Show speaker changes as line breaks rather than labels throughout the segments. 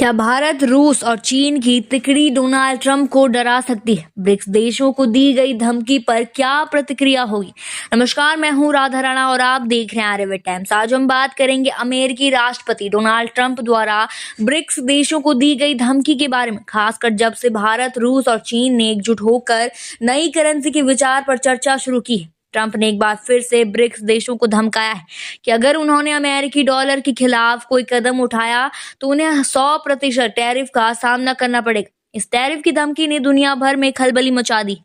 क्या भारत, रूस और चीन की तिकड़ी डोनाल्ड ट्रंप को डरा सकती है? ब्रिक्स देशों को दी गई धमकी पर क्या प्रतिक्रिया होगी? नमस्कार, मैं हूं राधा राणा और आप देख रहे हैं आर्यभट्ट टाइम्स। आज हम बात करेंगे अमेरिकी राष्ट्रपति डोनाल्ड ट्रंप द्वारा ब्रिक्स देशों को दी गई धमकी के बारे में, खासकर जब से भारत, रूस और चीन ने एकजुट होकर नई करेंसी के विचार पर चर्चा शुरू की है। ट्रंप ने एक बार फिर से ब्रिक्स देशों को धमकाया है कि अगर उन्होंने अमेरिकी डॉलर के खिलाफ कोई कदम उठाया तो उन्हें 100% टैरिफ का सामना करना पड़ेगा। इस टैरिफ की धमकी ने दुनिया भर में खलबली मचा दी।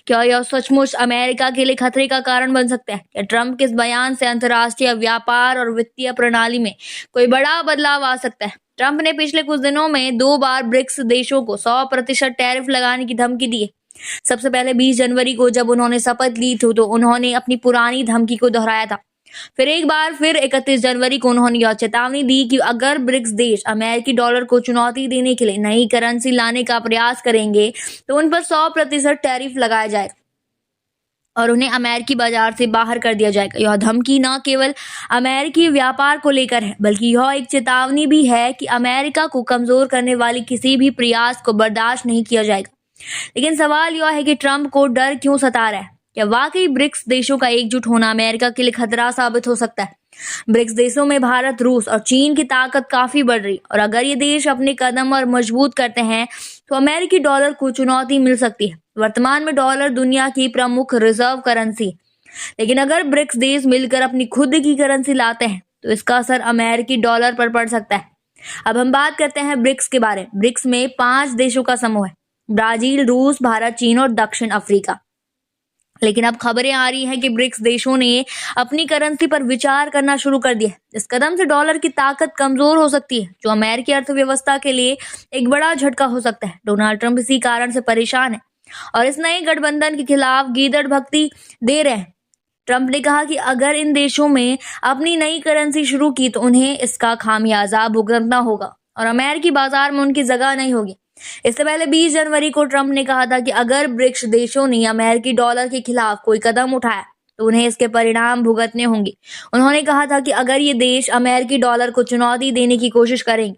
क्या यह सचमुच अमेरिका के लिए खतरे का कारण बन सकता है? क्या ट्रंप के इस बयान से अंतर्राष्ट्रीय व्यापार और वित्तीय प्रणाली में कोई बड़ा बदलाव आ सकता है? ट्रंप ने पिछले कुछ दिनों में 2 बार ब्रिक्स देशों को 100% टैरिफ लगाने की धमकी दी है। सबसे पहले 20 जनवरी को जब उन्होंने शपथ ली थी तो उन्होंने अपनी पुरानी धमकी को दोहराया था। फिर एक बार फिर 31 जनवरी को उन्होंने यह चेतावनी दी कि अगर ब्रिक्स देश अमेरिकी डॉलर को चुनौती देने के लिए नई करेंसी लाने का प्रयास करेंगे तो उन पर 100% टैरिफ लगाया जाएगा और उन्हें अमेरिकी बाजार से बाहर कर दिया जाएगा। यह धमकी न केवल अमेरिकी व्यापार को लेकर है, बल्कि यह एक चेतावनी भी है कि अमेरिका को कमजोर करने वाली किसी भी प्रयास को बर्दाश्त नहीं किया जाएगा। लेकिन सवाल यह है कि ट्रंप को डर क्यों सता रहा है? क्या वाकई ब्रिक्स देशों का एकजुट होना अमेरिका के लिए खतरा साबित हो सकता है? ब्रिक्स देशों में भारत, रूस और चीन की ताकत काफी बढ़ रही और अगर ये देश अपने कदम और मजबूत करते हैं तो अमेरिकी डॉलर को चुनौती मिल सकती है। वर्तमान में डॉलर दुनिया की प्रमुख रिजर्व करेंसी, लेकिन अगर ब्रिक्स देश मिलकर अपनी खुद की करेंसी लाते हैं तो इसका असर अमेरिकी डॉलर पर पड़ सकता है। अब हम बात करते हैं ब्रिक्स के बारे में। ब्रिक्स में 5 देशों का समूह है: ब्राजील, रूस, भारत, चीन और दक्षिण अफ्रीका। लेकिन अब खबरें आ रही हैं कि ब्रिक्स देशों ने अपनी करेंसी पर विचार करना शुरू कर दिया है। इस कदम से डॉलर की ताकत कमजोर हो सकती है, जो अमेरिकी अर्थव्यवस्था के लिए एक बड़ा झटका हो सकता है। डोनाल्ड ट्रंप इसी कारण से परेशान है और इस नए गठबंधन के खिलाफ गीदड़ भक्ति दे रहे हैं। ट्रंप ने कहा कि अगर इन देशों में अपनी नई करेंसी शुरू की तो उन्हें इसका खामियाजा भुगतना होगा और अमेरिकी बाजार में उनकी जगह नहीं होगी। इससे पहले 20 जनवरी को ट्रंप ने कहा था कि अगर ब्रिक्स देशों ने अमेरिकी डॉलर के खिलाफ कोई कदम उठाया तो उन्हें इसके परिणाम भुगतने होंगे। उन्होंने कहा था कि अगर ये देश अमेरिकी डॉलर को चुनौती देने की कोशिश करेंगे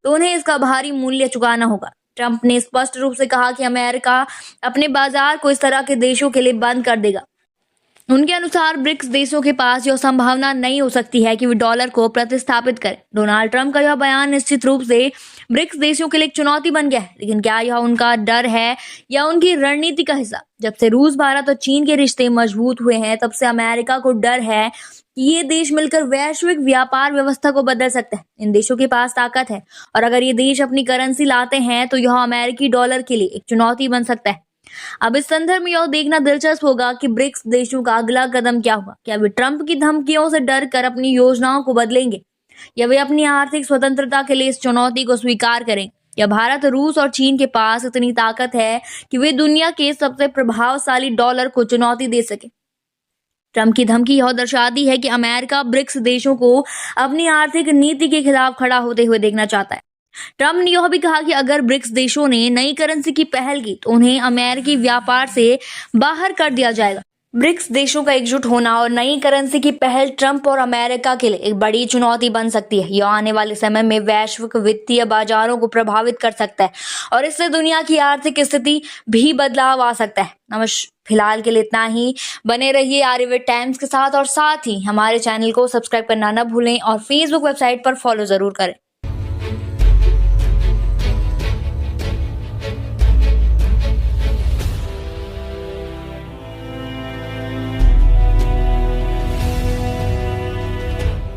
तो उन्हें इसका भारी मूल्य चुकाना होगा। ट्रंप ने स्पष्ट रूप से कहा कि अमेरिका अपने बाजार को इस तरह के देशों के लिए बंद कर देगा। उनके अनुसार ब्रिक्स देशों के पास यह संभावना नहीं हो सकती है कि वे डॉलर को प्रतिस्थापित करें। डोनाल्ड ट्रंप का यह बयान निश्चित रूप से ब्रिक्स देशों के लिए एक चुनौती बन गया है, लेकिन क्या यह उनका डर है या उनकी रणनीति का हिस्सा? जब से रूस, भारत और चीन के रिश्ते मजबूत हुए हैं तब से अमेरिका को डर है कि ये देश मिलकर वैश्विक व्यापार व्यवस्था को बदल सकते हैं। इन देशों के पास ताकत है और अगर ये देश अपनी करेंसी लाते हैं तो यह अमेरिकी डॉलर के लिए एक चुनौती बन सकता है। अब इस संदर्भ में यह देखना दिलचस्प होगा कि ब्रिक्स देशों का अगला कदम क्या होगा। क्या वे ट्रंप की धमकियों से डर कर अपनी योजनाओं को बदलेंगे या वे अपनी आर्थिक स्वतंत्रता के लिए इस चुनौती को स्वीकार करेंगे? या भारत, रूस और चीन के पास इतनी ताकत है कि वे दुनिया के सबसे प्रभावशाली डॉलर को चुनौती दे सके? ट्रंप की धमकी यह दर्शाती है कि अमेरिका ब्रिक्स देशों को अपनी आर्थिक नीति के खिलाफ खड़ा होते हुए देखना चाहता है। ट्रंप ने यह भी कहा कि अगर ब्रिक्स देशों ने नई करेंसी की पहल की तो उन्हें अमेरिकी व्यापार से बाहर कर दिया जाएगा। ब्रिक्स देशों का एकजुट होना और नई करेंसी की पहल ट्रंप और अमेरिका के लिए एक बड़ी चुनौती बन सकती है। यह आने वाले समय में वैश्विक वित्तीय बाजारों को प्रभावित कर सकता है और इससे दुनिया की आर्थिक स्थिति भी बदलाव आ सकता है। फिलहाल के लिए इतना ही। बने रहिए आर्यभट्ट टाइम्स के साथ और साथ ही हमारे चैनल को सब्सक्राइब करना न भूलें और फेसबुक वेबसाइट पर फॉलो जरूर करें।